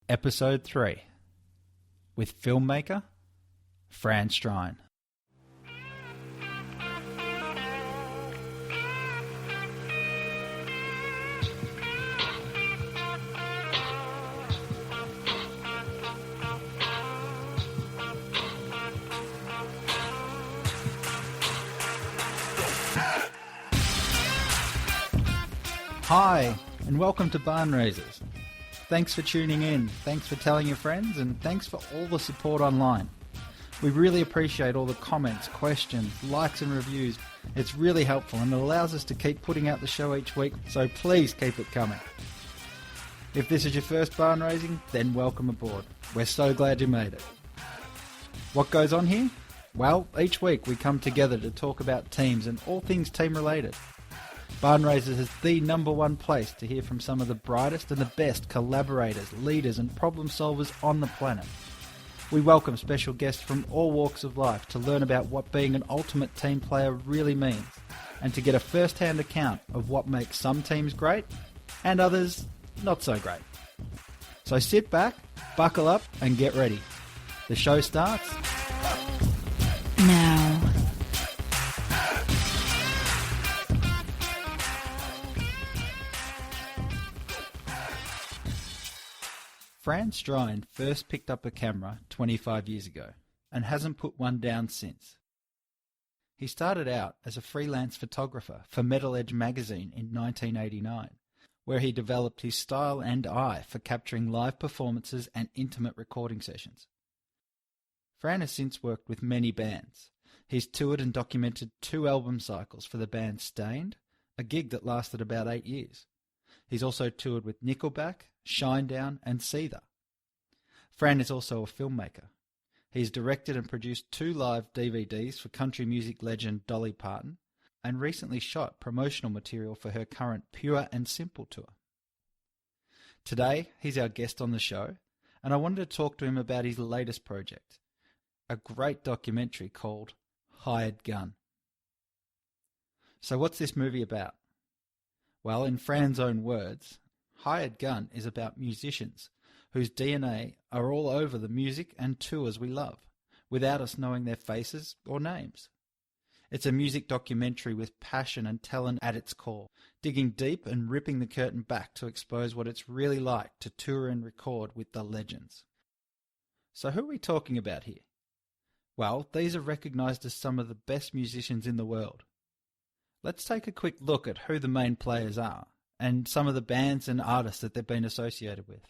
Episode 3 with Filmmaker, Fran Strine. Hi, and welcome to Barnraisers. Thanks for tuning in, thanks for telling your friends, and thanks for all the support online. We really appreciate all the comments, questions, likes and reviews. It's really helpful and it allows us to keep putting out the show each week, so please keep it coming. If this is your first barn raising, then welcome aboard. We're so glad you made it. What goes on here? Well, each week we come together to talk about teams and all things team related. Barnraisers is the number one place to hear from some of the brightest and the best collaborators, leaders and problem solvers on the planet. We welcome special guests from all walks of life to learn about what being an ultimate team player really means and to get a first-hand account of what makes some teams great and others not so great. So sit back, buckle up and get ready. The show starts now. Fran Strine first picked up a camera 25 years ago and hasn't put one down since. He started out as a freelance photographer for Metal Edge magazine in 1989, where he developed his style and eye for capturing live performances and intimate recording sessions. Fran has since worked with many bands. He's toured and documented 2 album cycles for the band Stained, a gig that lasted about 8 years. He's also toured with Nickelback, Shinedown and Seether. Fran is also a filmmaker. He's directed and produced 2 live DVDs for country music legend Dolly Parton and recently shot promotional material for her current Pure and Simple tour. Today, he's our guest on the show, and I wanted to talk to him about his latest project, a great documentary called Hired Gun. So what's this movie about? Well, in Fran's own words, Hired Gun is about musicians whose DNA are all over the music and tours we love, without us knowing their faces or names. It's a music documentary with passion and talent at its core, digging deep and ripping the curtain back to expose what it's really like to tour and record with the legends. So who are we talking about here? Well, these are recognised as some of the best musicians in the world. Let's take a quick look at who the main players are and some of the bands and artists that they've been associated with.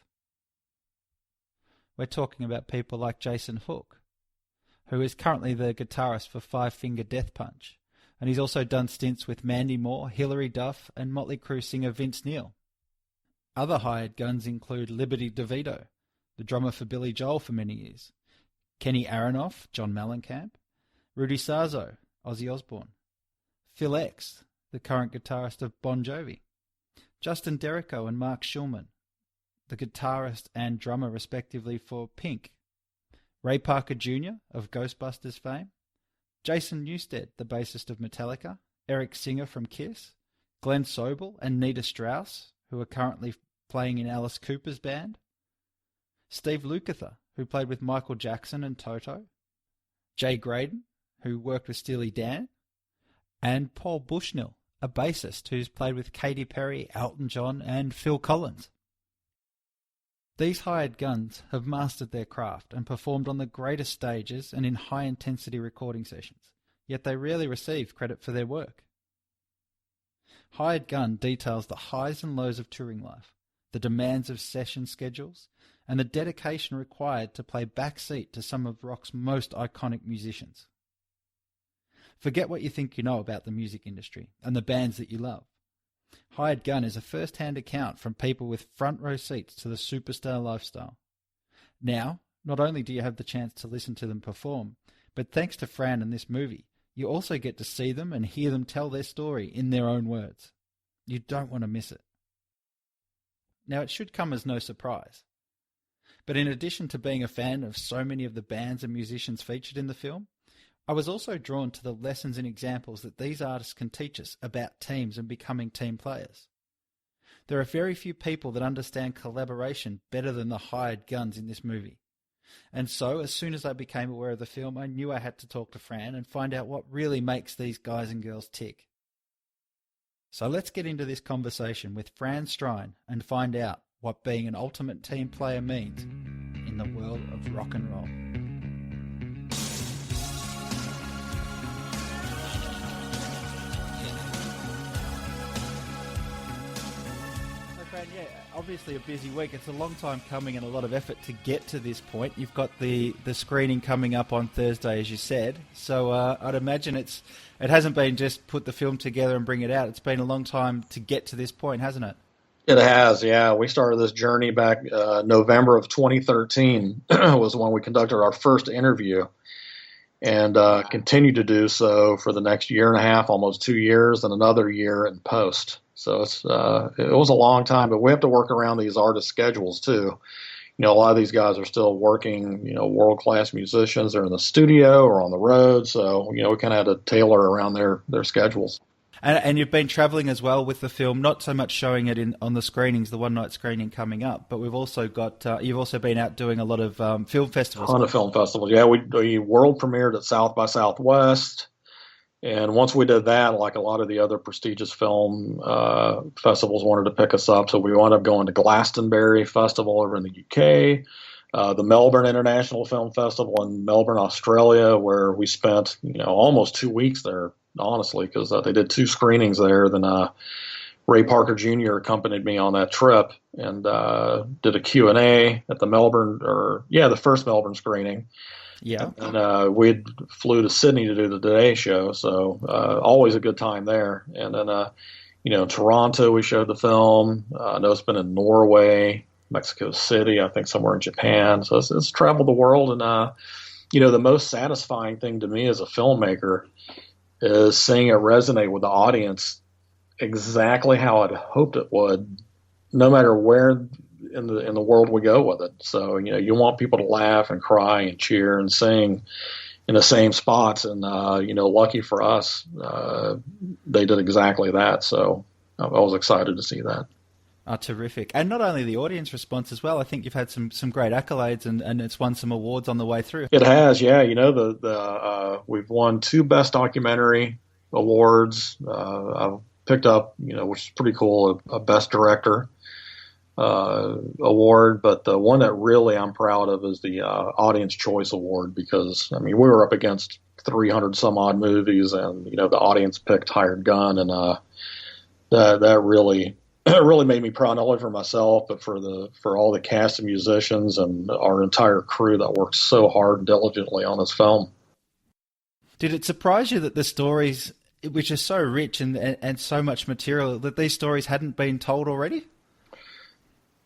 We're talking about people like Jason Hook, who is currently the guitarist for Five Finger Death Punch, and he's also done stints with Mandy Moore, Hilary Duff and Motley Crue singer Vince Neil. Other hired guns include Liberty DeVito, the drummer for Billy Joel for many years, Kenny Aronoff, John Mellencamp, Rudy Sarzo, Ozzy Osbourne, Phil X, the current guitarist of Bon Jovi, Justin Derrico and Mark Schulman, the guitarist and drummer respectively for Pink, Ray Parker Jr. of Ghostbusters fame, Jason Newsted, the bassist of Metallica, Eric Singer from Kiss, Glenn Sobel and Nita Strauss, who are currently playing in Alice Cooper's band, Steve Lukather, who played with Michael Jackson and Toto, Jay Graydon, who worked with Steely Dan, and Paul Bushnell, a bassist who's played with Katy Perry, Elton John and Phil Collins. These hired guns have mastered their craft and performed on the greatest stages and in high-intensity recording sessions, yet they rarely receive credit for their work. Hired Gun details the highs and lows of touring life, the demands of session schedules, and the dedication required to play backseat to some of rock's most iconic musicians. Forget what you think you know about the music industry and the bands that you love. Hired Gun is a first-hand account from people with front-row seats to the superstar lifestyle. Now, not only do you have the chance to listen to them perform, but thanks to Fran and this movie, you also get to see them and hear them tell their story in their own words. You don't want to miss it. Now, it should come as no surprise, but in addition to being a fan of so many of the bands and musicians featured in the film, I was also drawn to the lessons and examples that these artists can teach us about teams and becoming team players. There are very few people that understand collaboration better than the hired guns in this movie. And so, as soon as I became aware of the film, I knew I had to talk to Fran and find out what really makes these guys and girls tick. So let's get into this conversation with Fran Strine and find out what being an ultimate team player means in the world of rock and roll. Yeah, obviously a busy week. It's a long time coming and a lot of effort to get to this point. You've got the screening coming up on Thursday, as you said. So I'd imagine it hasn't been just put the film together and bring it out. It's been a long time to get to this point, hasn't it? It has, yeah. We started this journey back November of 2013 was when we conducted our first interview, and continued to do so for the next year and a half, almost 2 years, and another year in post. So it was a long time, but we have to work around these artist schedules too. A lot of these guys are still working, world-class musicians. They're in the studio or on the road. So, we kind of had to tailor around their schedules. And you've been traveling as well with the film, not so much showing it on the screenings, the one-night screening coming up, but we've also got, you've also been out doing a lot of film festivals. A ton of film festivals. Yeah, we world premiered at South by Southwest. And once we did that, like a lot of the other prestigious film festivals wanted to pick us up, so we wound up going to Glastonbury Festival over in the UK, the Melbourne International Film Festival in Melbourne, Australia, where we spent almost 2 weeks there, honestly, because they did 2 screenings there. Then Ray Parker Jr. accompanied me on that trip and did a Q&A at the first Melbourne screening. Yeah. And we flew to Sydney to do the Today Show, so always a good time there. And then, in Toronto, we showed the film. I know it's been in Norway, Mexico City, I think somewhere in Japan. So it's traveled the world. And, the most satisfying thing to me as a filmmaker is seeing it resonate with the audience exactly how I'd hoped it would, no matter where in the world we go with it. So, you want people to laugh and cry and cheer and sing in the same spots. And, lucky for us, they did exactly that. So I was excited to see that. Oh, terrific. And not only the audience response as well, I think you've had some great accolades and it's won some awards on the way through. It has, yeah. We've won 2 Best Documentary awards. I've picked up, which is pretty cool, a Best Director award, but the one that really I'm proud of is the Audience Choice Award, because we were up against 300 some odd movies, and the audience picked Hired Gun, and that really made me proud, not only for myself but for all the cast of musicians and our entire crew that worked so hard and diligently on this film. Did it surprise you that the stories, which are so rich and so much material, that these stories hadn't been told already?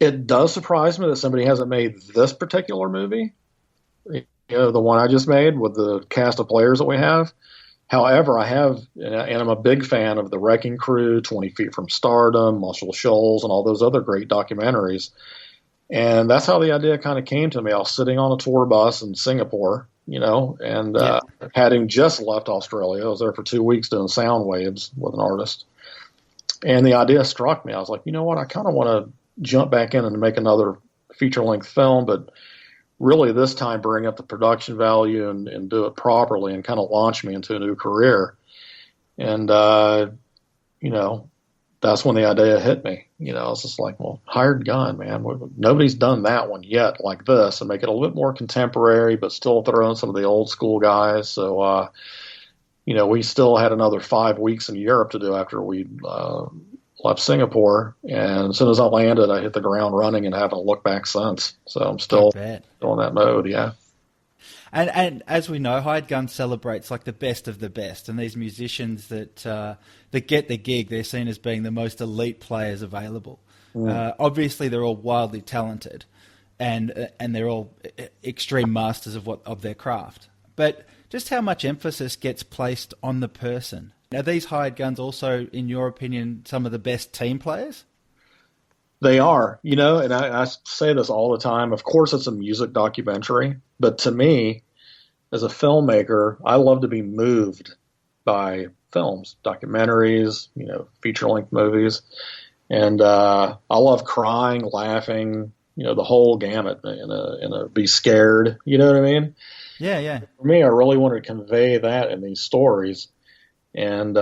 It does surprise me that somebody hasn't made this particular movie, the one I just made with the cast of players that we have. However, I have, and I'm a big fan of The Wrecking Crew, 20 Feet from Stardom, Muscle Shoals, and all those other great documentaries. And that's how the idea kind of came to me. I was sitting on a tour bus in Singapore, and having just left Australia. I was there for 2 weeks doing sound waves with an artist. And the idea struck me. I was like, you know what, I kind of want to jump back in and make another feature-length film, but really this time bring up the production value and do it properly and kind of launch me into a new career. And, that's when the idea hit me. I was just like, well, Hired Gun, man. Nobody's done that one yet like this, and make it a little bit more contemporary, but still throw in some of the old school guys. So, we still had another 5 weeks in Europe to do after we left Singapore, and as soon as I landed, I hit the ground running and haven't looked back since. So I'm still in that mode, yeah. And as we know, Hired Gun celebrates like the best of the best, and these musicians that get the gig, they're seen as being the most elite players available. Obviously, they're all wildly talented, and they're all extreme masters of their craft. But just how much emphasis gets placed on the person? Are these Hired Guns also, in your opinion, some of the best team players? They are, and I say this all the time. Of course, it's a music documentary, but to me, as a filmmaker, I love to be moved by films, documentaries, feature-length movies. And I love crying, laughing, the whole gamut, and be scared. You know what I mean? Yeah, yeah. For me, I really wanted to convey that in these stories, and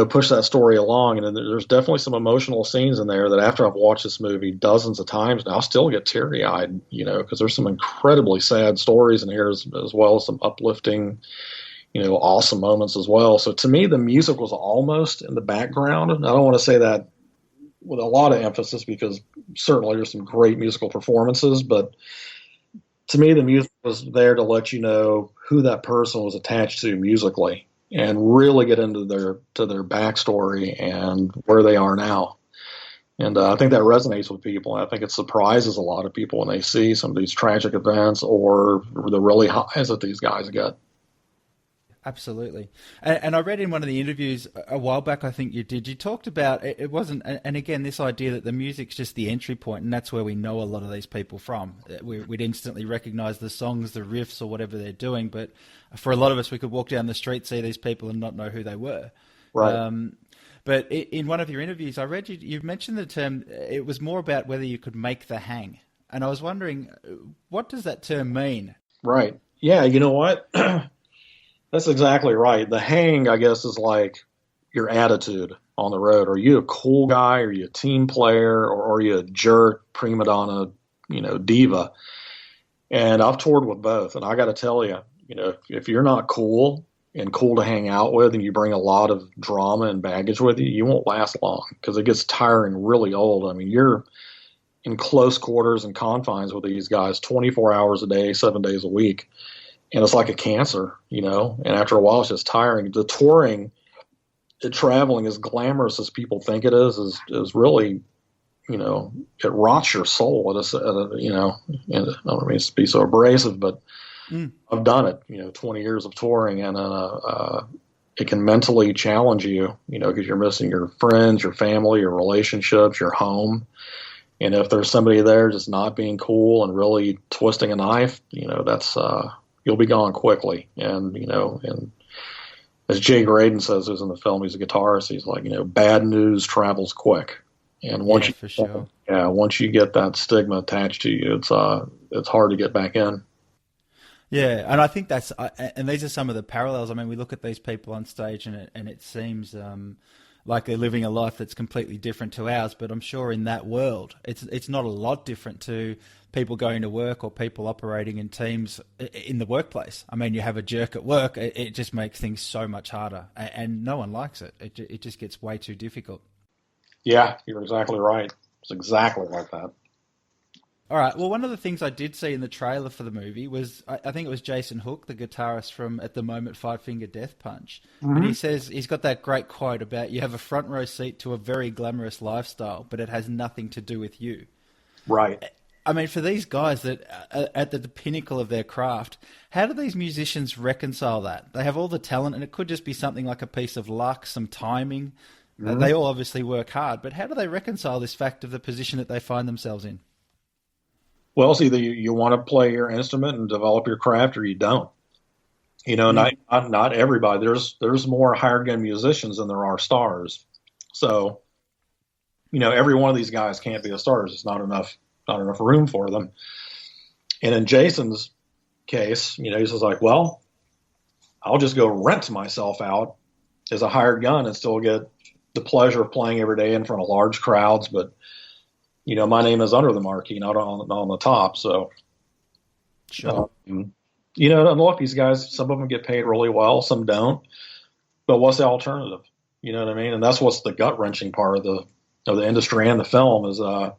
push that story along. And there's definitely some emotional scenes in there that after I've watched this movie dozens of times now, I still get teary eyed. Because there's some incredibly sad stories in here as well as some uplifting, awesome moments as well. So to me, the music was almost in the background. And I don't want to say that with a lot of emphasis because certainly there's some great musical performances, but to me, the music was there to let you know who that person was attached to musically and really get into their backstory and where they are now. And I think that resonates with people. And I think it surprises a lot of people when they see some of these tragic events or the really highs that these guys get. Absolutely. And I read in one of the interviews a while back, I think you did, you talked about it wasn't, and again, this idea that the music's just the entry point, and that's where we know a lot of these people from. We'd instantly recognize the songs, the riffs, or whatever they're doing, but for a lot of us, we could walk down the street, see these people, and not know who they were. Right. But in one of your interviews, I read you've mentioned the term, it was more about whether you could make the hang. And I was wondering, what does that term mean? Right. Yeah, you know what? That's exactly right. The hang, I guess, is like your attitude on the road. Are you a cool guy? Are you a team player? Or are you a jerk, prima donna, diva? And I've toured with both. And I got to tell you, if you're not cool and cool to hang out with and you bring a lot of drama and baggage with you, you won't last long because it gets tiring really old. I mean, you're in close quarters and confines with these guys 24 hours a day, 7 days a week. And it's like a cancer, and after a while it's just tiring. The touring, the traveling, as glamorous as people think it is really, it rots your soul. And I don't mean to be so abrasive, but I've done it, 20 years of touring, and it can mentally challenge you, because you're missing your friends, your family, your relationships, your home. And if there's somebody there just not being cool and really twisting a knife, that's, you'll be gone quickly. And, and as Jay Graydon says, who's in the film, he's a guitarist, he's like, bad news travels quick. And once once you get that stigma attached to you, it's hard to get back in. Yeah, and I think that's, and these are some of the parallels. I mean, we look at these people on stage, and it seems like they're living a life that's completely different to ours. But I'm sure in that world, it's not a lot different to people going to work or people operating in teams in the workplace. I mean, you have a jerk at work; it just makes things so much harder, and no one likes it. It just gets way too difficult. Yeah, you're exactly right. It's exactly like that. All right. Well, one of the things I did see in the trailer for the movie was, I think it was Jason Hook, the guitarist from, at the moment, Five Finger Death Punch. Mm-hmm. And he says, he's got that great quote about, you have a front row seat to a very glamorous lifestyle, but it has nothing to do with you. Right. I mean, for these guys that are at the pinnacle of their craft, how do these musicians reconcile that? They have all the talent, and it could just be something like a piece of luck, some timing. Mm-hmm. They all obviously work hard, but how do they reconcile this fact of the position that they find themselves in? Well, it's either you want to play your instrument and develop your craft, or you don't. Not everybody. There's more hired gun musicians than there are stars. So, every one of these guys can't be a star. There's just not enough room for them. And in Jason's case, he's just like, well, I'll just go rent myself out as a hired gun and still get the pleasure of playing every day in front of large crowds, but my name is under the marquee, not on the top. So, sure. And look, these guys, some of them get paid really well, some don't. But what's the alternative? You know what I mean? And that's what's the gut wrenching part of the industry and the film is the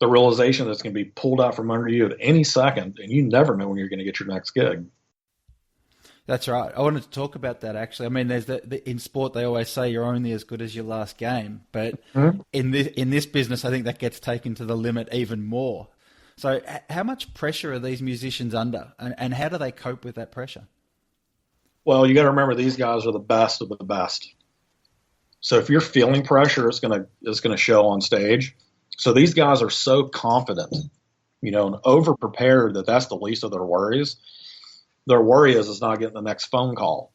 realization that it's going to be pulled out from under you at any second, and you never know when you're going to get your next gig. That's right. I wanted to talk about that, actually. I mean, there's in sport, they always say you're only as good as your last game. But in this business, I think that gets taken to the limit even more. So how much pressure are these musicians under, and how do they cope with that pressure? Well, you got to remember these guys are the best of the best. So if you're feeling pressure, it's going to show on stage. So these guys are so confident, and over-prepared that that's the least of their worries. Their worry is not getting the next phone call,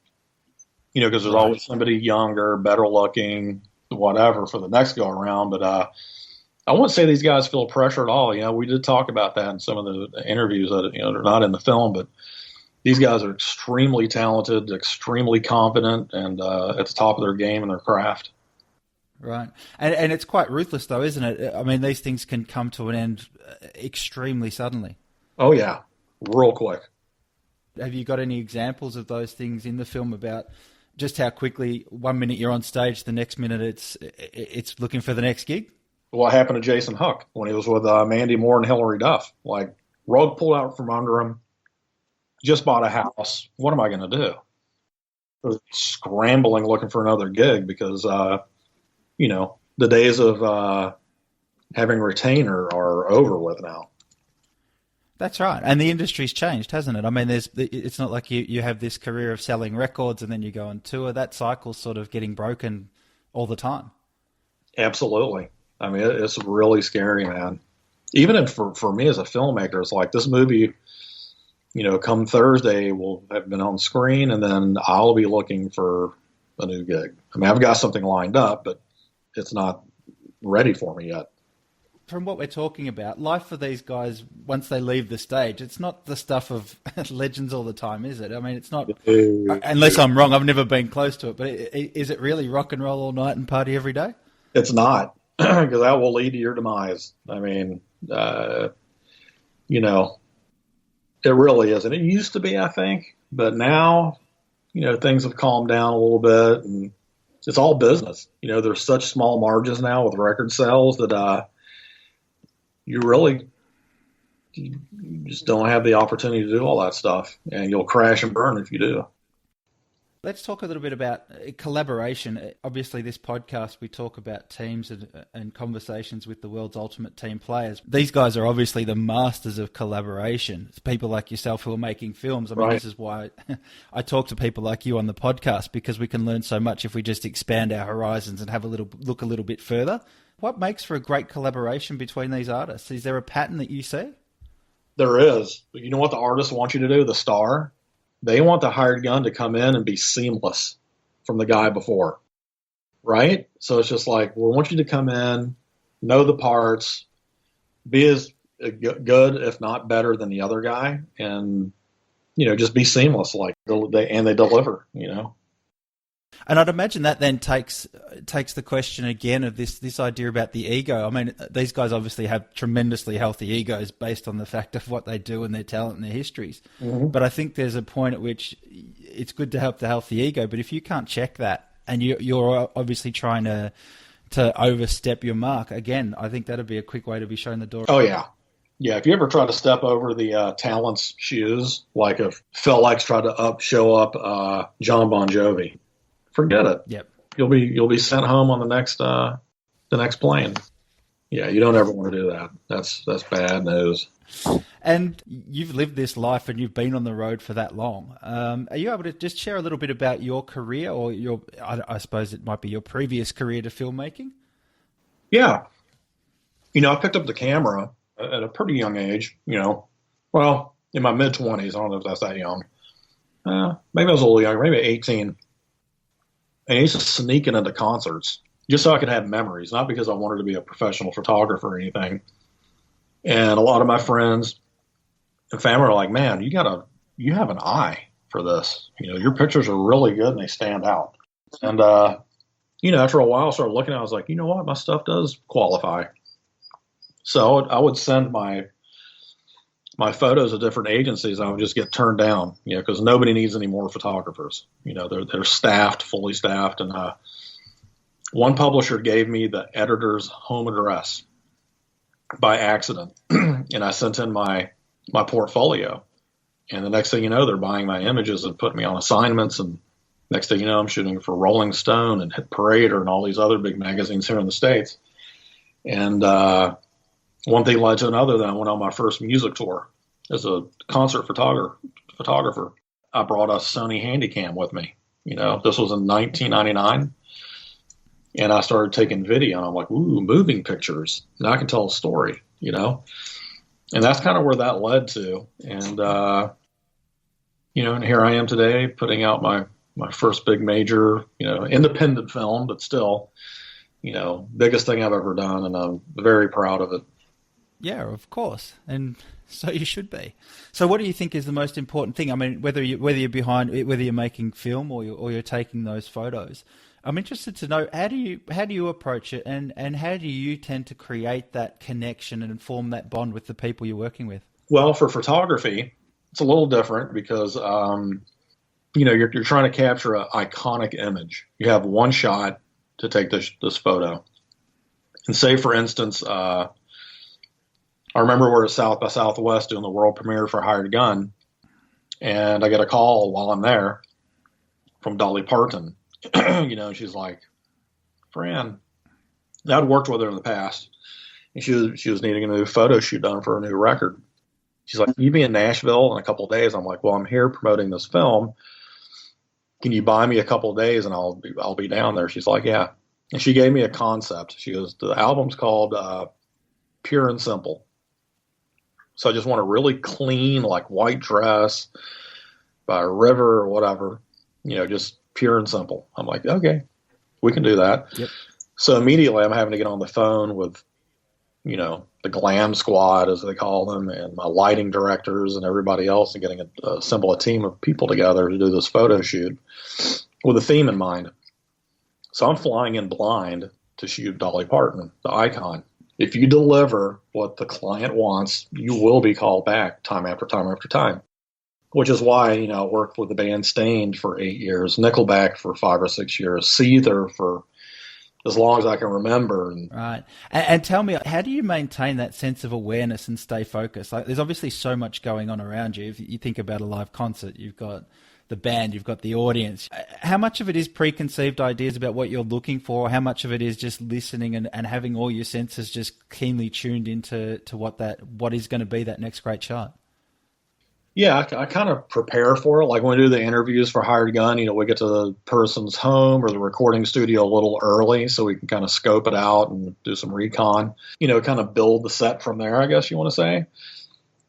because there's always somebody younger, better looking, whatever for the next go around. But I wouldn't say these guys feel pressure at all. We did talk about that in some of the interviews that they're not in the film, but these guys are extremely talented, extremely confident, and at the top of their game in their craft. Right. And it's quite ruthless, though, isn't it? I mean, these things can come to an end extremely suddenly. Oh, yeah. Real quick. Have you got any examples of those things in the film about just how quickly 1 minute you're on stage, the next minute it's looking for the next gig? What happened to Jason Hook when he was with Mandy Moore and Hilary Duff? Like, rug pulled out from under him, just bought a house. What am I going to do? Scrambling looking for another gig because, the days of having retainer are over with now. That's right. And the industry's changed, hasn't it? I mean, it's not like you have this career of selling records and then you go on tour. That cycle's sort of getting broken all the time. Absolutely. I mean, it's really scary, man. Even for me as a filmmaker, it's like this movie, come Thursday will have been on screen and then I'll be looking for a new gig. I mean, I've got something lined up, but it's not ready for me yet. From what we're talking about, life for these guys, once they leave the stage, it's not the stuff of legends all the time, is it? I mean, it's not, unless I'm wrong, I've never been close to it, but is it really rock and roll all night and party every day? It's not, because that will lead to your demise. I mean, it really isn't. It used to be, I think, but now, things have calmed down a little bit and it's all business. There's such small margins now with record sales that, you just don't have the opportunity to do all that stuff, and you'll crash and burn if you do. Let's talk a little bit about collaboration. Obviously, this podcast, we talk about teams and conversations with the world's ultimate team players. These guys are obviously the masters of collaboration. It's people like yourself who are making films. I mean, This is why I talk to people like you on the podcast, because we can learn so much if we just expand our horizons and have look a little bit further. What makes for a great collaboration between these artists? Is there a pattern that you see? There is. You know what the artists want you to do, the star? They want the hired gun to come in and be seamless from the guy before, right? So it's just like, we want you to come in, know the parts, be as good, if not better, than the other guy, and, just be seamless, and they deliver, And I'd imagine that then takes the question again of this idea about the ego. I mean, these guys obviously have tremendously healthy egos based on the fact of what they do and their talent and their histories. Mm-hmm. But I think there's a point at which it's good to have the healthy ego. But if you can't check that and you're obviously trying to overstep your mark, again, I think that'd be a quick way to be shown the door. Oh, yeah. Yeah, if you ever try to step over the talent's shoes, like if Phil X tried to show up John Bon Jovi, forget it. Yep. You'll be sent home on the next plane. Yeah, you don't ever want to do that. That's bad news. And you've lived this life and you've been on the road for that long. Are you able to just share a little bit about your career, or I suppose it might be your previous career to filmmaking? Yeah. I picked up the camera at a pretty young age, well, in my mid-20s. I don't know if that's that young. Maybe I was a little younger, maybe 18. And I used to sneak into concerts just so I could have memories, not because I wanted to be a professional photographer or anything. And a lot of my friends and family are like, man, you have an eye for this. Your pictures are really good and they stand out. And, after a while I started looking at it, I was like, you know what, my stuff does qualify. So I would send my photos of different agencies, I would just get turned down, because nobody needs any more photographers. They're staffed, fully staffed. And one publisher gave me the editor's home address by accident, and I sent in my portfolio. And the next thing you know, they're buying my images and putting me on assignments. And next thing you know, I'm shooting for Rolling Stone and Hit Parader and all these other big magazines here in the States. And one thing led to another. Then I went on my first music tour as a concert photographer. I brought a Sony Handycam with me. This was in 1999. And I started taking video, and I'm like, ooh, moving pictures. Now I can tell a story, And that's kind of where that led to. And, and here I am today putting out my first big major, independent film, but still biggest thing I've ever done, and I'm very proud of it. Yeah, of course, and so you should be. So, what do you think is the most important thing? I mean, whether you're making film or you're taking those photos, I'm interested to know how do you approach it, and how do you tend to create that connection and form that bond with the people you're working with? Well, for photography, it's a little different because you're trying to capture an iconic image. You have one shot to take this photo, and say, for instance, I remember we're at South by Southwest doing the world premiere for Hired Gun, and I get a call while I'm there from Dolly Parton. She's like, Fran, I'd worked with her in the past, and she was needing a new photo shoot done for a new record. She's like, you be in Nashville in a couple of days? I'm like, well, I'm here promoting this film. Can you buy me a couple of days and I'll be down there? She's like, yeah. And she gave me a concept. She goes, the album's called Pure and Simple. So I just want a really clean, like white dress by a river or whatever, just pure and simple. I'm like, okay, we can do that. Yep. So immediately I'm having to get on the phone with, the glam squad, as they call them, and my lighting directors and everybody else, and getting assemble a team of people together to do this photo shoot with a theme in mind. So I'm flying in blind to shoot Dolly Parton, the icon. If you deliver what the client wants, you will be called back time after time after time, which is why, I worked with the band Stained for 8 years, Nickelback for 5 or 6 years, Seether for as long as I can remember. Right. And tell me, how do you maintain that sense of awareness and stay focused? Like, there's obviously so much going on around you. If you think about a live concert, you've got the band, you've got the audience. How much of it is preconceived ideas about what you're looking for? How much of it is just listening and having all your senses just keenly tuned into what is going to be that next great shot? Yeah, I kind of prepare for it. Like when we do the interviews for Hired Gun, we get to the person's home or the recording studio a little early so we can kind of scope it out and do some recon, kind of build the set from there, I guess you want to say. And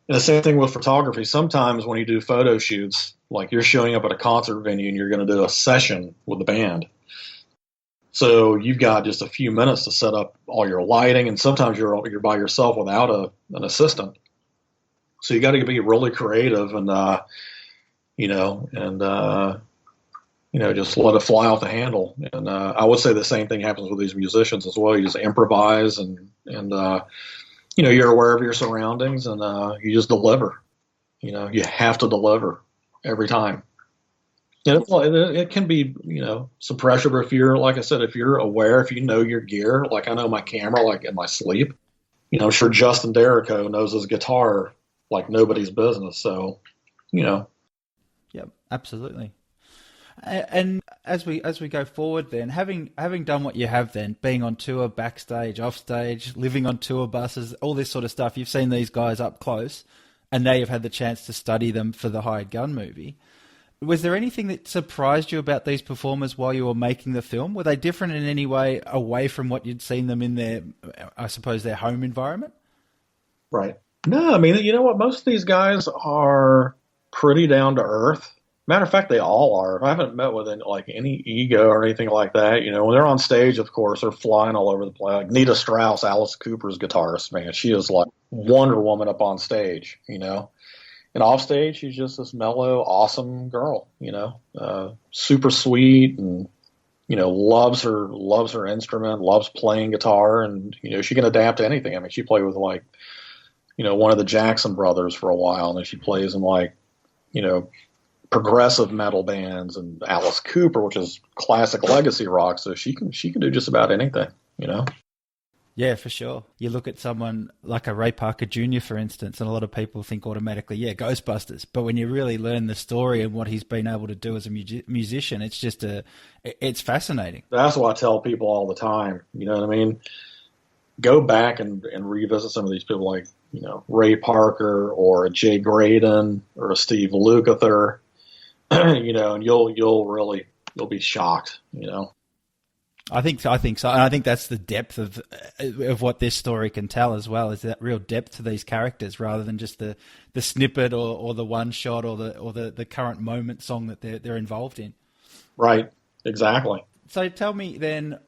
the same thing with photography. Sometimes when you do photo shoots, like you're showing up at a concert venue and you're going to do a session with the band. So you've got just a few minutes to set up all your lighting, and sometimes you're by yourself without an assistant. So you got to be really creative and just let it fly off the handle. And I would say the same thing happens with these musicians as well. You just improvise and you're aware of your surroundings, and you just deliver. You have to deliver every time. And it can be, some pressure, but if you're, like I said, if you're aware, if you know your gear, like I know my camera, like in my sleep, I'm sure Justin Derrico knows his guitar like nobody's business. So, Yep, absolutely. And as we go forward, then having done what you have, then being on tour, backstage, off stage, living on tour buses, all this sort of stuff, you've seen these guys up close, and now you've had the chance to study them for the Hired Gun movie. Was there anything that surprised you about these performers while you were making the film? Were they different in any way away from what you'd seen them in their, I suppose, their home environment? Right. No, I mean, you know what? Most of these guys are pretty down to earth. Matter of fact, they all are. I haven't met with any ego or anything like that. When they're on stage, of course, they're flying all over the place. Like Nita Strauss, Alice Cooper's guitarist, man, she is like Wonder Woman up on stage, And off stage, she's just this mellow, awesome girl, super sweet and, loves her instrument, loves playing guitar, and, she can adapt to anything. I mean, she played with one of the Jackson brothers for a while, and then she plays in progressive metal bands and Alice Cooper, which is classic legacy rock. So she can do just about anything, Yeah, for sure. You look at someone like a Ray Parker Jr., for instance, and a lot of people think automatically, yeah, Ghostbusters. But when you really learn the story and what he's been able to do as a musician, it's just it's fascinating. That's what I tell people all the time. You know what I mean? Go back and revisit some of these people like, Ray Parker or a Jay Graydon or a Steve Lukather, and you'll be shocked, I think so. And I think that's the depth of what this story can tell as well, is that real depth to these characters rather than just the snippet or the one shot or the current moment song that they're involved in. Right. Exactly. So tell me then,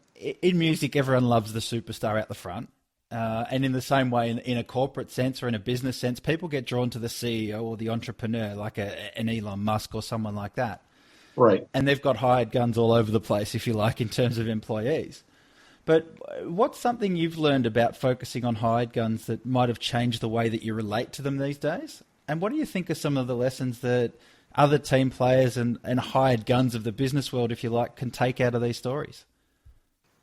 in music, everyone loves the superstar out the front. And in the same way, in a corporate sense or in a business sense, people get drawn to the CEO or the entrepreneur, like an Elon Musk or someone like that. Right. And they've got hired guns all over the place, if you like, in terms of employees. But what's something you've learned about focusing on hired guns that might have changed the way that you relate to them these days? And what do you think are some of the lessons that other team players and hired guns of the business world, if you like, can take out of these stories?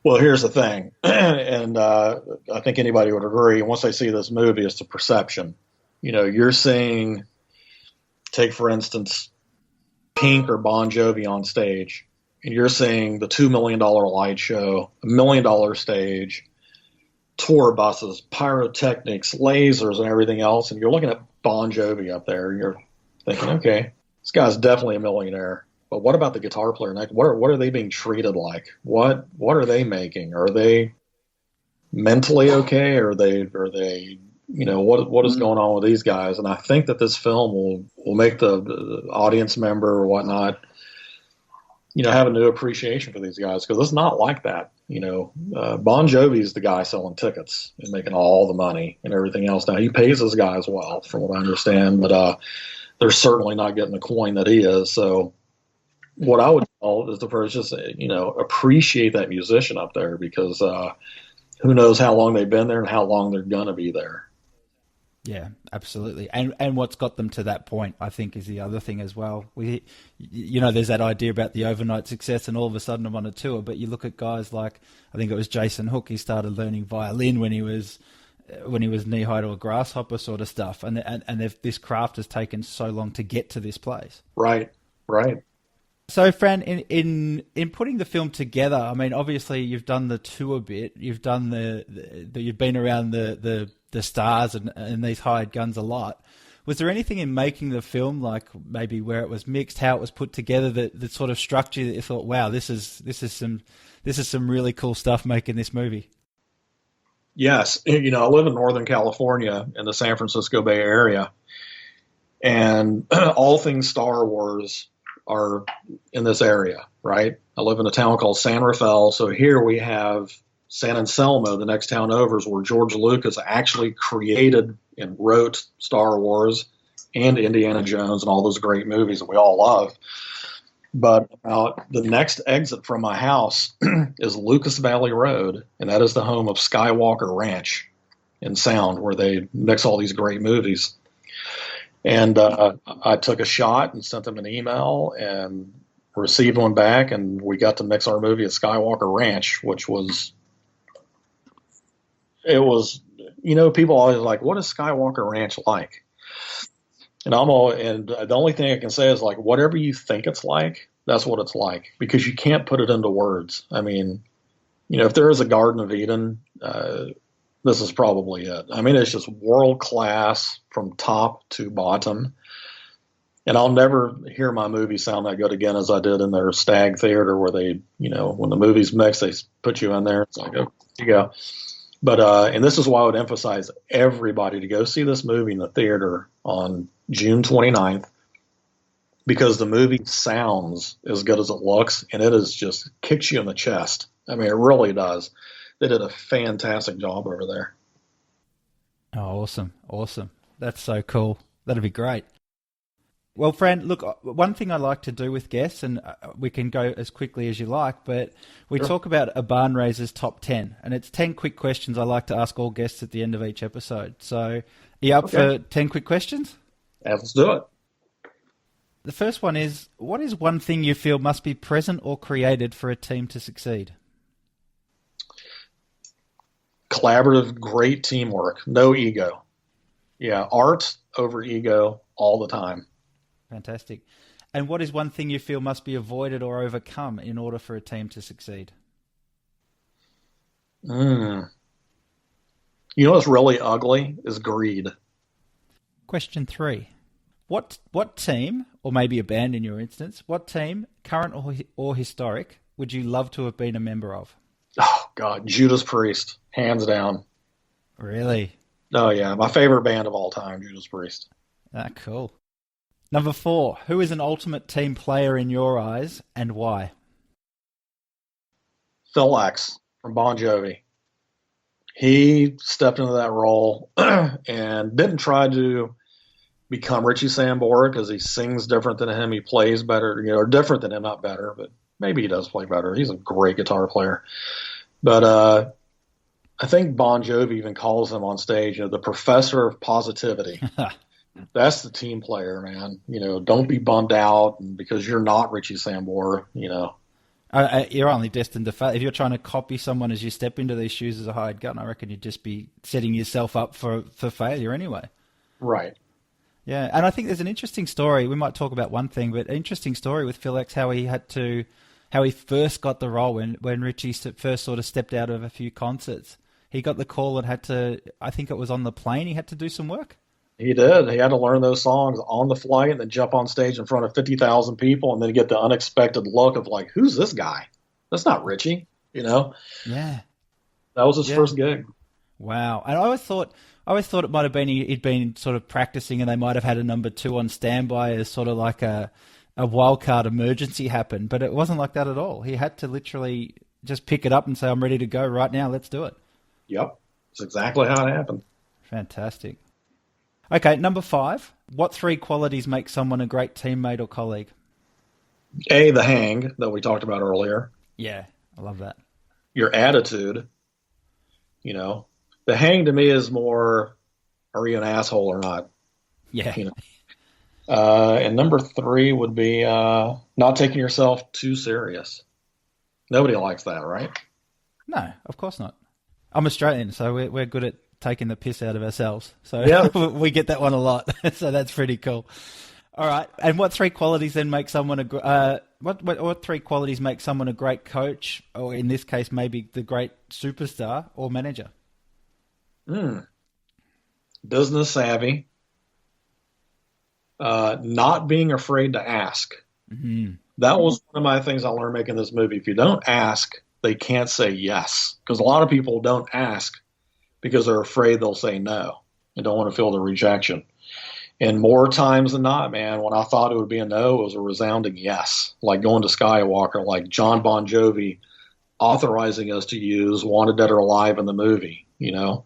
Well, here's the thing, and I think anybody would agree, once they see this movie, it's the perception. You're seeing, take for instance, Pink or Bon Jovi on stage, and you're seeing the $2 million light show, $1 million stage, tour buses, pyrotechnics, lasers, and everything else, and you're looking at Bon Jovi up there, and you're thinking, okay, this guy's definitely a millionaire. But what about the guitar player? Like, what are they being treated like? What are they making? Are they mentally okay? Are they what is going on with these guys? And I think that this film will make the audience member or whatnot, have a new appreciation for these guys, because it's not like that. Bon Jovi's the guy selling tickets and making all the money and everything else. Now, he pays his guys well, from what I understand, but they're certainly not getting the coin that he is. So what I would tell is the person, just, appreciate that musician up there, because who knows how long they've been there and how long they're going to be there. Yeah, absolutely. And what's got them to that point, I think, is the other thing as well. There's that idea about the overnight success and all of a sudden I'm on a tour, but you look at guys like, I think it was Jason Hook, he started learning violin when he was knee-high to a grasshopper sort of stuff. And this craft has taken so long to get to this place. Right. So, Fran, in putting the film together, I mean, obviously you've done the tour bit, you've done you've been around the stars and these hired guns a lot. Was there anything in making the film, like maybe where it was mixed, how it was put together, that sort of struck you that you thought, wow, this is some really cool stuff making this movie? Yes, I live in Northern California in the San Francisco Bay Area, and all things Star Wars are in this area, right? I live in a town called San Rafael, so here we have San Anselmo, the next town over, is where George Lucas actually created and wrote Star Wars and Indiana Jones and all those great movies that we all love. But the next exit from my house is Lucas Valley Road, and that is the home of Skywalker Ranch and Sound, where they mix all these great movies. And I took a shot and sent them an email and received one back, and we got to mix our movie at Skywalker Ranch, which was, people always like, what is Skywalker Ranch like? And the only thing I can say is, like, whatever you think it's like, that's what it's like, because you can't put it into words. I mean, if there is a Garden of Eden, this is probably it. I mean, it's just world class from top to bottom. And I'll never hear my movie sound that good again as I did in their Stag Theater, where they, when the movie's mixed, they put you in there. It's like, oh, here you go. But, and this is why I would emphasize everybody to go see this movie in the theater on June 29th, because the movie sounds as good as it looks, and it is just kicks you in the chest. I mean, it really does. They did a fantastic job over there. Oh, awesome. That's so cool. That'd be great. Well, Fran, look, one thing I like to do with guests, and we can go as quickly as you like, but we talk about a Barnraisers top 10, and it's 10 quick questions I like to ask all guests at the end of each episode. So are you up for 10 quick questions? Yeah, let's do it. The first one is, what is one thing you feel must be present or created for a team to succeed? Collaborative, great teamwork, no ego. Yeah, art over ego all the time. Fantastic. And what is one thing you feel must be avoided or overcome in order for a team to succeed? You know what's really ugly is greed. Question 3. What team, or maybe a band in your instance, what team, current or historic, would you love to have been a member of? Oh, God, Judas Priest, hands down. Really? Oh, yeah, my favorite band of all time, Judas Priest. Ah, cool. Number 4, who is an ultimate team player in your eyes and why? Phil X. from Bon Jovi. He stepped into that role and didn't try to become Richie Sambora because he sings different than him. He plays better, or different than him, not better, but maybe he does play better. He's a great guitar player. But I think Bon Jovi even calls him on stage, the professor of positivity. That's the team player, man. Don't be bummed out because you're not Richie Sambora, You're only destined to fail. If you're trying to copy someone as you step into these shoes as a hired gun, I reckon you'd just be setting yourself up for failure anyway. Right. Yeah, and I think there's an interesting story. We might talk about one thing, but an interesting story with Phil X, how he first got the role when Richie first sort of stepped out of a few concerts. He got the call and had to, I think it was on the plane, he had to do some work. He did. He had to learn those songs on the flight and then jump on stage in front of 50,000 people and then get the unexpected look of like, who's this guy? That's not Richie, Yeah. That was his first gig. Wow. And I always thought it might have been he'd been sort of practicing and they might have had a number 2 on standby as sort of like a wild card emergency happened, but it wasn't like that at all. He had to literally just pick it up and say, I'm ready to go right now. Let's do it. Yep. That's exactly how it happened. Fantastic. Okay, number 5. What 3 qualities make someone a great teammate or colleague? A, the hang that we talked about earlier. Yeah, I love that. Your attitude. The hang to me is more, are you an asshole or not? Yeah. And number 3 would be not taking yourself too serious. Nobody likes that, right? No, of course not. I'm Australian, so we're good at taking the piss out of ourselves. So yeah. We get that one a lot. So that's pretty cool. All right. And what 3 qualities then make someone what 3 qualities make someone a great coach, or in this case, maybe the great superstar or manager? Business savvy. Not being afraid to ask. Mm-hmm. That was one of my things I learned making this movie. If you don't ask, they can't say yes. Because a lot of people don't ask because they're afraid they'll say no and don't want to feel the rejection. And more times than not, man, when I thought it would be a no, it was a resounding yes. Like going to Skywalker, like John Bon Jovi authorizing us to use Wanted Dead or Alive in the movie, and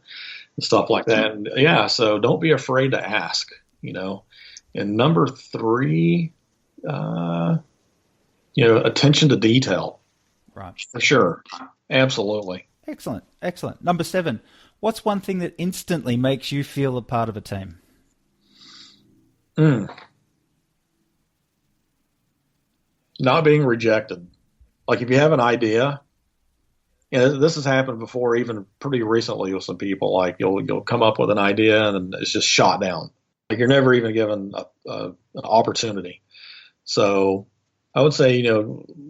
stuff like that. And yeah, so don't be afraid to ask, And number 3, attention to detail. Right. For sure. Absolutely. Excellent. Number 7, what's one thing that instantly makes you feel a part of a team? Not being rejected. Like if you have an idea, this has happened before, even pretty recently with some people, like you'll come up with an idea and it's just shot down. Like you're never even given an opportunity. So I would say,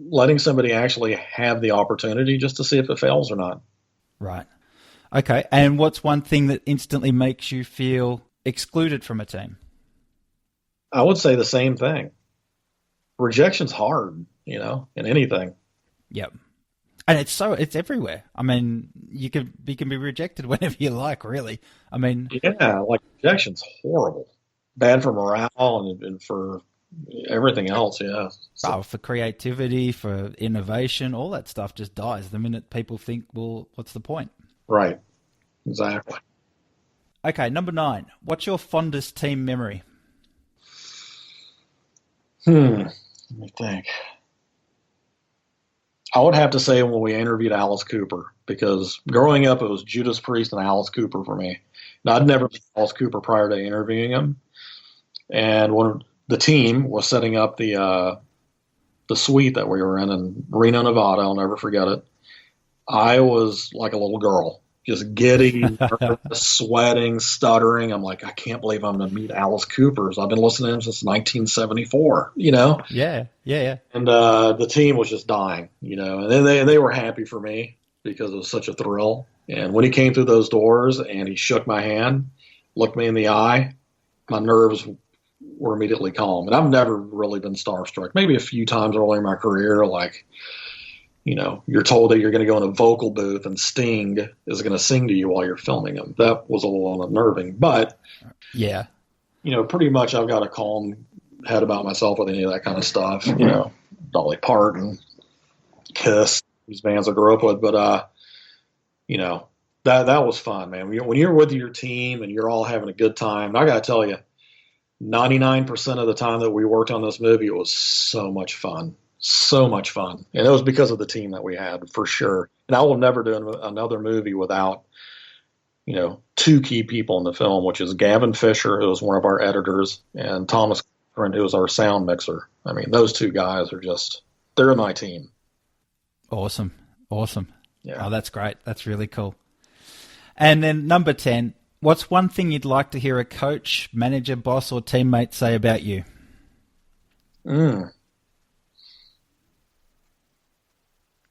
letting somebody actually have the opportunity just to see if it fails or not. Right. Okay. And what's one thing that instantly makes you feel excluded from a team? I would say the same thing. Rejection's hard, in anything. Yep. And it's everywhere. I mean, you can be rejected whenever you like, really. I mean, yeah, like rejection's horrible, bad for morale and for everything else. Yeah. So, for creativity, for innovation, all that stuff just dies the minute people think, well, what's the point? Right. Exactly. Okay, number 9. What's your fondest team memory? Let me think. I would have to say when we interviewed Alice Cooper, because growing up it was Judas Priest and Alice Cooper for me. Now, I'd never met Alice Cooper prior to interviewing him, and when the team was setting up the suite that we were in Reno, Nevada, I'll never forget it. I was like a little girl, just giddy, nervous, sweating, stuttering. I'm like, I can't believe I'm going to meet Alice Cooper. I've been listening to him since 1974, Yeah. And the team was just dying, and then they were happy for me because it was such a thrill. And when he came through those doors and he shook my hand, looked me in the eye, my nerves were immediately calm. And I've never really been starstruck. Maybe a few times earlier in my career, like, you're told that you're going to go in a vocal booth and Sting is going to sing to you while you're filming him. That was a little unnerving, but yeah, pretty much I've got a calm head about myself with any of that kind of stuff. Dolly Parton, Kiss, these bands I grew up with, but you know, that was fun, man. When you're with your team and you're all having a good time, and I got to tell you, 99% of the time that we worked on this movie, it was so much fun. So much fun. And it was because of the team that we had, for sure. And I will never do another movie without, two key people in the film, which is Gavin Fisher, who was one of our editors, and Thomas Cochran, who was our sound mixer. I mean, those two guys are they're my team. Awesome. Yeah. Oh, that's great. That's really cool. And then number 10, what's one thing you'd like to hear a coach, manager, boss, or teammate say about you?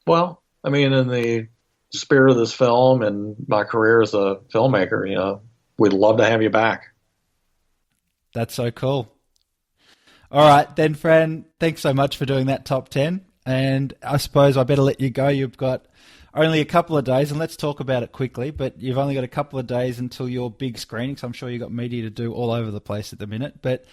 Well, I mean, in the spirit of this film and my career as a filmmaker, we'd love to have you back. That's so cool. All right, then, Fran, thanks so much for doing that top 10. And I suppose I better let you go. You've got only a couple of days, and let's talk about it quickly, but you've only got a couple of days until your big screening, so I'm sure you've got media to do all over the place at the minute. But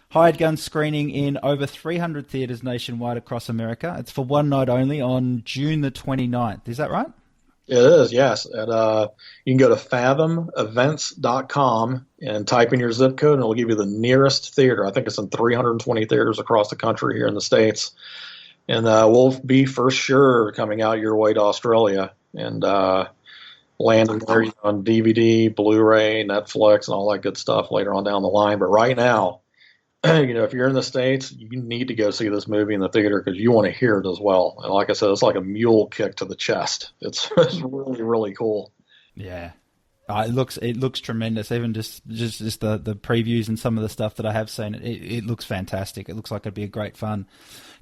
Hired Gun screening in over 300 theatres nationwide across America. It's for one night only on June the 29th. Is that right? It is, yes. You can go to fathomevents.com and type in your zip code, and it'll give you the nearest theater. I think it's in 320 theaters across the country here in the States. And we'll be for sure coming out your way to Australia and landing there on DVD, Blu-ray, Netflix, and all that good stuff later on down the line. But right now, if you're in the States, you need to go see this movie in the theater because you want to hear it as well. And like I said, it's like a mule kick to the chest. It's really, really cool. Yeah. It looks tremendous. Even just the previews and some of the stuff that I have seen, it looks fantastic. It looks like it'd be a great fun.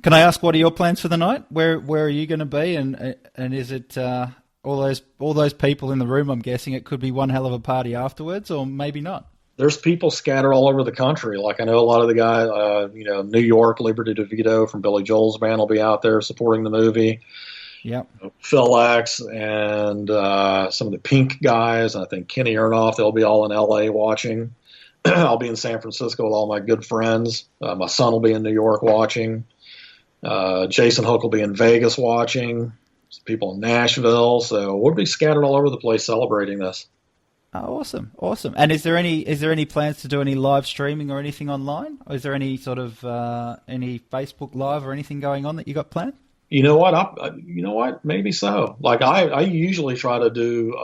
Can I ask, what are your plans for the night? Where are you going to be? And is it all those people in the room? I'm guessing it could be one hell of a party afterwards, or maybe not. There's people scattered all over the country. Like I know a lot of the guys, New York, Liberty DeVito from Billy Joel's band will be out there supporting the movie. Yep. Phil X and some of the Pink guys. I think Kenny Aronoff, they'll be all in LA watching. I'll be in San Francisco with all my good friends. My son will be in New York watching. Jason Hook will be in Vegas watching. Some people in Nashville. So we'll be scattered all over the place celebrating this. Oh, awesome. And is there any plans to do any live streaming or anything online? Or is there any sort of any Facebook Live or anything going on that you got planned? You know what? Maybe so. Like I usually try to do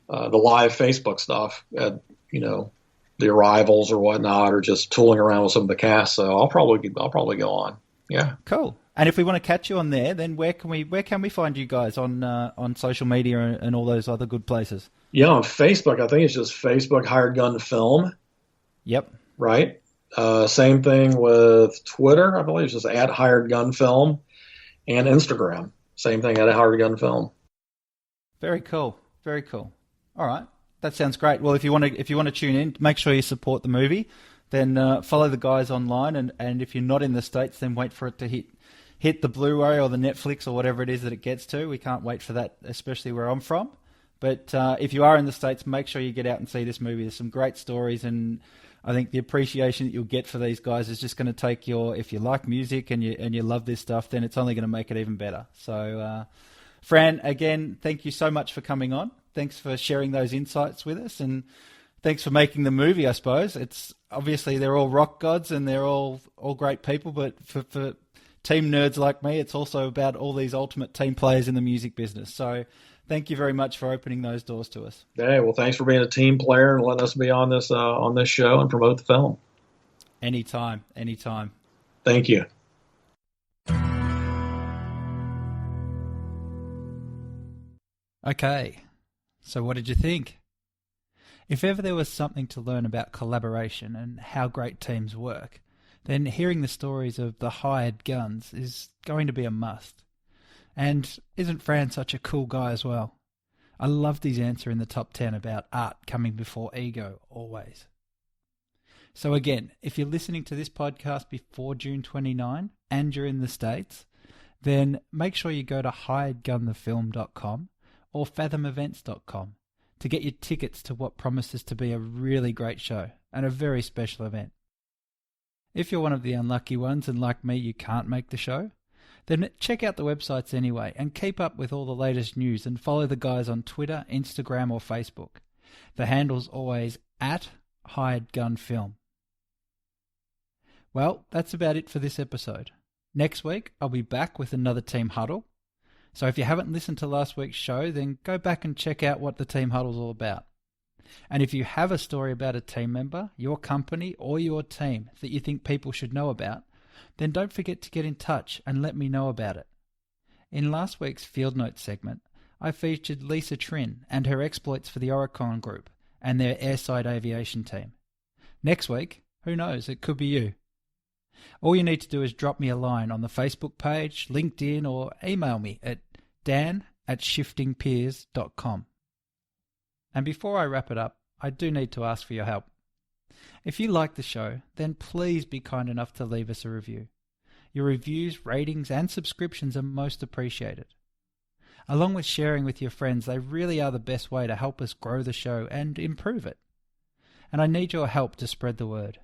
the live Facebook stuff at the arrivals or whatnot, or just tooling around with some of the cast. So I'll probably go on. Yeah. Cool. And if we want to catch you on there, then where can we find you guys on social media and all those other good places? Yeah, on Facebook, I think it's just Facebook Hired Gun Film. Yep. Right. Same thing with Twitter. I believe it's just at Hired Gun Film, and Instagram. Same thing, at Hired Gun Film. Very cool. All right, that sounds great. Well, if you want to tune in, make sure you support the movie. Then follow the guys online, and if you're not in the States, then wait for it to hit the Blu-ray or the Netflix or whatever it is that it gets to. We can't wait for that, especially where I'm from. But if you are in the States, make sure you get out and see this movie. There's some great stories, and I think the appreciation that you'll get for these guys is just going to take if you like music and you love this stuff, then it's only going to make it even better. So, Fran, again, thank you so much for coming on. Thanks for sharing those insights with us, and thanks for making the movie, I suppose. It's obviously they're all rock gods and they're all great people, but for team nerds like me, it's also about all these ultimate team players in the music business. So thank you very much for opening those doors to us. Hey, well, thanks for being a team player and letting us be on this show and promote the film. Anytime. Thank you. Okay, so what did you think? If ever there was something to learn about collaboration and how great teams work, then hearing the stories of the hired guns is going to be a must. And isn't Fran such a cool guy as well? I loved his answer in the top 10 about art coming before ego, always. So again, if you're listening to this podcast before June 29 and you're in the States, then make sure you go to hiredgunthefilm.com or fathomevents.com to get your tickets to what promises to be a really great show and a very special event. If you're one of the unlucky ones and like me, you can't make the show, Then check out the websites anyway and keep up with all the latest news and follow the guys on Twitter, Instagram or Facebook. The handle's always at Hired Gun Film. Well, that's about it for this episode. Next week, I'll be back with another Team Huddle. So if you haven't listened to last week's show, then go back and check out what the Team Huddle's all about. And if you have a story about a team member, your company or your team that you think people should know about, then don't forget to get in touch and let me know about it. In last week's Field Notes segment, I featured Lisa Trin and her exploits for the Oricon Group and their airside aviation team. Next week, who knows, it could be you. All you need to do is drop me a line on the Facebook page, LinkedIn, or email me at dan@shiftingpeers.com. And before I wrap it up, I do need to ask for your help. If you like the show, then please be kind enough to leave us a review. Your reviews, ratings, and subscriptions are most appreciated. Along with sharing with your friends, they really are the best way to help us grow the show and improve it. And I need your help to spread the word.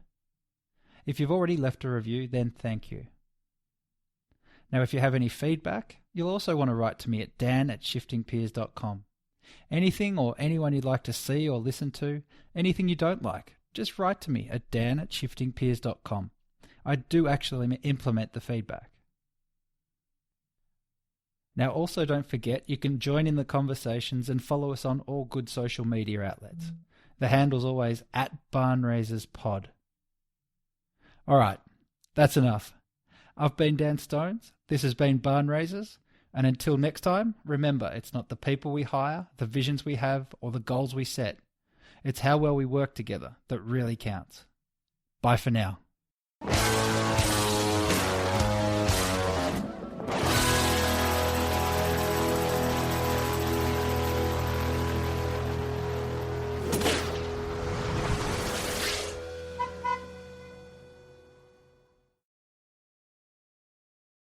If you've already left a review, then thank you. Now, if you have any feedback, you'll also want to write to me at dan@shiftingpeers.com. Anything or anyone you'd like to see or listen to, anything you don't like, just write to me at dan@shiftingpeers.com. I do actually implement the feedback. Now also don't forget you can join in the conversations and follow us on all good social media outlets. The handle's always at Barnraisers Pod. Alright, that's enough. I've been Dan Stones, this has been Barnraisers, and until next time, remember it's not the people we hire, the visions we have, or the goals we set. It's how well we work together that really counts. Bye for now.